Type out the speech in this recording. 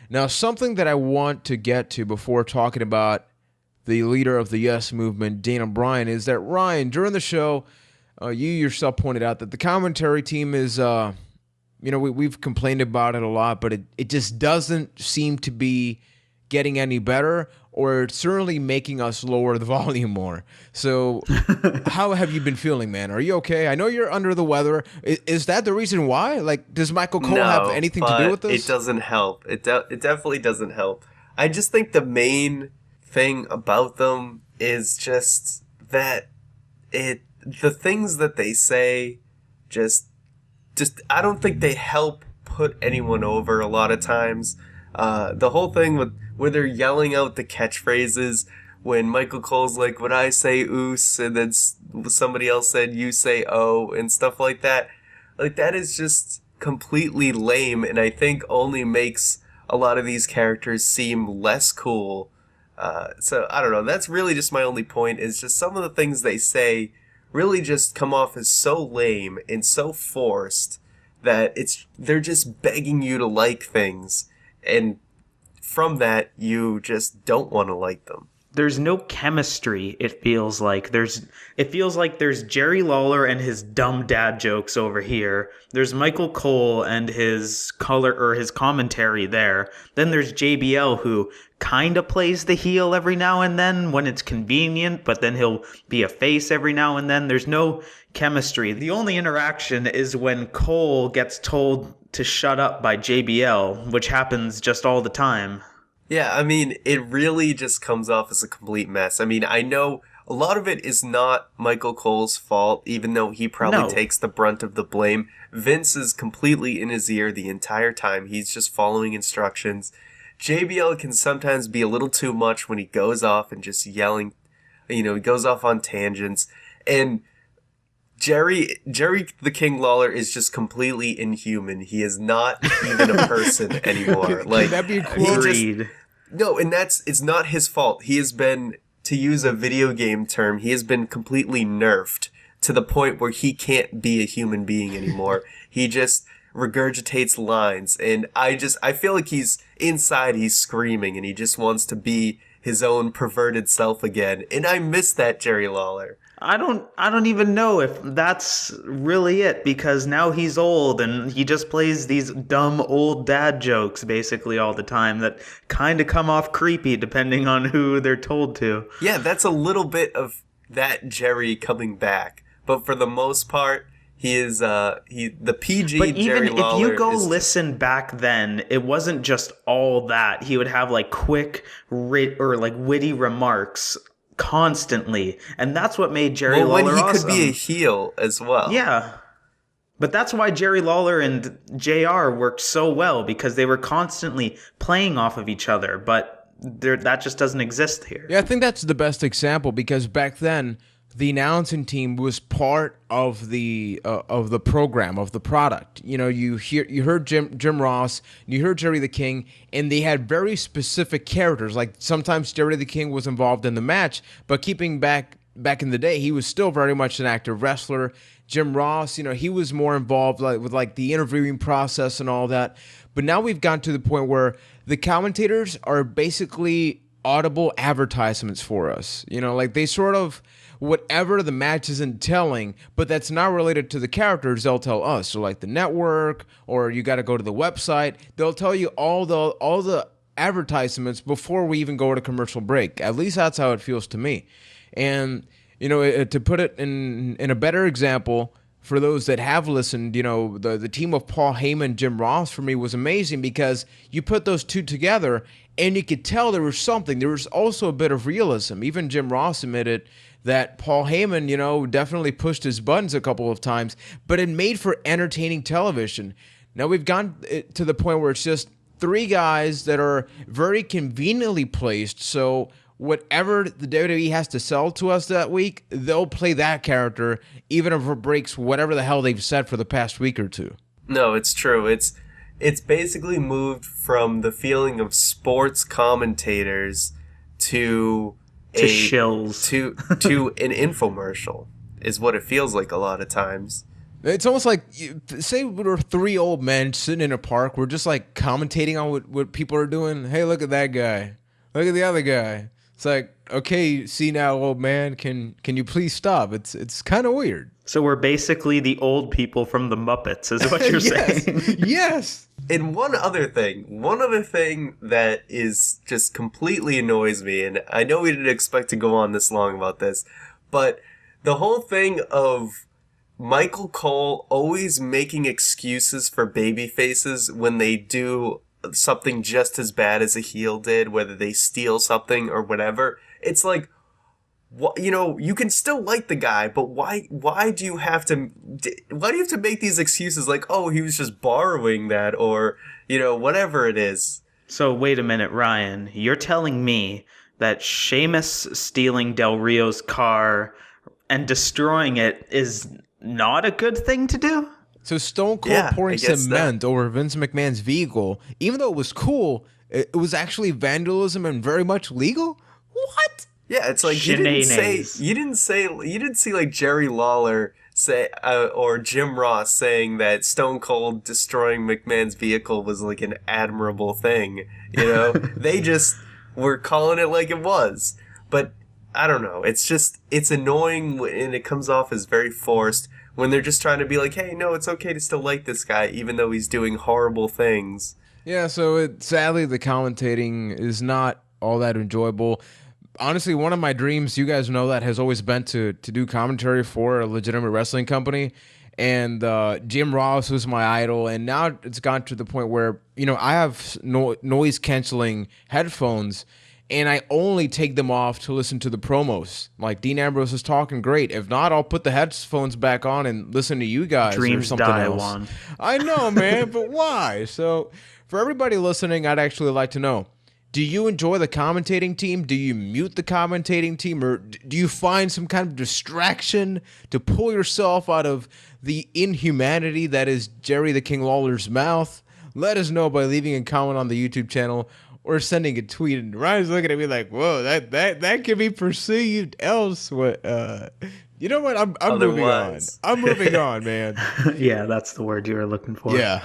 Now, something that I want to get to before talking about the leader of the Yes Movement, Dana Bryan, is that Ryan, during the show, you yourself pointed out that the commentary team is, we've complained about it a lot, but it just doesn't seem to be getting any better, or it's certainly making us lower the volume more. So how have you been feeling, man? Are you okay? I know you're under the weather. Is that the reason why? Like, does Michael Cole have No, anything to do with but it this? doesn't help. It definitely doesn't help. I just think the main thing about them is just that the things that they say just I don't think they help put anyone over a lot of times. The whole thing with where they're yelling out the catchphrases when Michael Cole's like, "When I say oos," and then somebody else said, "You say oh," and stuff like that. Like, that is just completely lame, and I think only makes a lot of these characters seem less cool. So I don't know. That's really just my only point. Is just some of the things they say really just come off as so lame and so forced that they're just begging you to like things, and from that you just don't want to like them. There's no chemistry. It feels like there's Jerry Lawler and his dumb dad jokes over here. There's Michael Cole and his color or his commentary there. Then there's JBL, who kind of plays the heel every now and then when it's convenient, but then he'll be a face every now and then. There's no chemistry. The only interaction is when Cole gets told to shut up by JBL, which happens just all the time. Yeah, I mean, it really just comes off as a complete mess. I mean, I know a lot of it is not Michael Cole's fault, even though he probably No. takes the brunt of the blame. Vince is completely in his ear the entire time. He's just following instructions. JBL can sometimes be a little too much when he goes off and just yelling, he goes off on tangents. And Jerry the King Lawler is just completely inhuman. He is not even a person anymore. Can that be a quote? Agreed. No, and it's not his fault. He has been, to use a video game term, he has been completely nerfed to the point where he can't be a human being anymore. He just regurgitates lines, and I feel like he's screaming, and he just wants to be his own perverted self again. And I miss that Jerry Lawler. I don't even know if that's really it, because now he's old and he just plays these dumb old dad jokes basically all the time that kind of come off creepy depending on who they're told to. Yeah, that's a little bit of that Jerry coming back, but for the most part, he is the PG But Jerry even Lawler. if you go is listen back then, it wasn't just all that. He would have like quick or like witty remarks constantly, and that's what made Jerry when Lawler he awesome. could be a heel as well. Yeah. But that's why Jerry Lawler and JR worked so well, because they were constantly playing off of each other, but that just doesn't exist here. Yeah, I think that's the best example, because back then the announcing team was part of the program, of the product. You heard Jim Ross, you heard Jerry the King, and they had very specific characters. Like, sometimes Jerry the King was involved in the match, but keeping back in the day, he was still very much an active wrestler. Jim Ross, he was more involved with the interviewing process and all that. But now we've gotten to the point where the commentators are basically audible advertisements for us. They sort of, whatever the match isn't telling, but that's not related to the characters, they'll tell us. So like the network, or you got to go to the website, they'll tell you all the advertisements before we even go to commercial break. At least that's how it feels to me. And to put it in a better example, for those that have listened, the team of Paul Heyman, Jim Ross, for me was amazing, because you put those two together and you could tell there was something. There was also a bit of realism. Even Jim Ross admitted that Paul Heyman, definitely pushed his buttons a couple of times, but it made for entertaining television. Now we've gone to the point where it's just three guys that are very conveniently placed, so whatever the WWE has to sell to us that week, they'll play that character, even if it breaks whatever the hell they've said for the past week or two. No, it's true. It's basically moved from the feeling of sports commentators to shills. to an infomercial is what it feels like a lot of times. It's almost like, say we're three old men sitting in a park. We're just like commentating on what people are doing. Hey, look at that guy. Look at the other guy. It's like, okay, see now, old man, can you please stop? It's kind of weird. So we're basically the old people from the Muppets, is what you're Yes, saying. yes. And one other thing that is just completely annoys me, and I know we didn't expect to go on this long about this, but the whole thing of Michael Cole always making excuses for baby faces when they do something just as bad as a heel did, whether they steal something or whatever. It's like, you can still like the guy, but why do you have to make these excuses like, oh, he was just borrowing that, or, whatever it is. So wait a minute, Ryan. You're telling me that Sheamus stealing Del Rio's car and destroying it is not a good thing to do? So Stone Cold pouring cement over Vince McMahon's vehicle, even though it was cool, it was actually vandalism and very much legal? What? Yeah, it's like you didn't see like Jerry Lawler say or Jim Ross saying that Stone Cold destroying McMahon's vehicle was like an admirable thing. They just were calling it like it was. But I don't know. It's annoying and it comes off as very forced when they're just trying to be like, hey, no, it's okay to still like this guy even though he's doing horrible things. Yeah, so sadly the commentating is not all that enjoyable. Honestly, one of my dreams, you guys know that, has always been to do commentary for a legitimate wrestling company. And Jim Ross was my idol. And now it's gotten to the point where, I have noise canceling headphones and I only take them off to listen to the promos. Like, Dean Ambrose is talking great. If not, I'll put the headphones back on and listen to you guys Dreams or something die, else. Juan. I know, man, but why? So for everybody listening, I'd actually like to know, do you enjoy the commentating team? Do you mute the commentating team? Or do you find some kind of distraction to pull yourself out of the inhumanity that is Jerry the King Lawler's mouth? Let us know by leaving a comment on the YouTube channel or sending a tweet. And Ryan's looking at me like, whoa, that can be perceived else. What? You know what? I'm moving on. I'm moving on, man. Yeah, that's the word you were looking for. Yeah.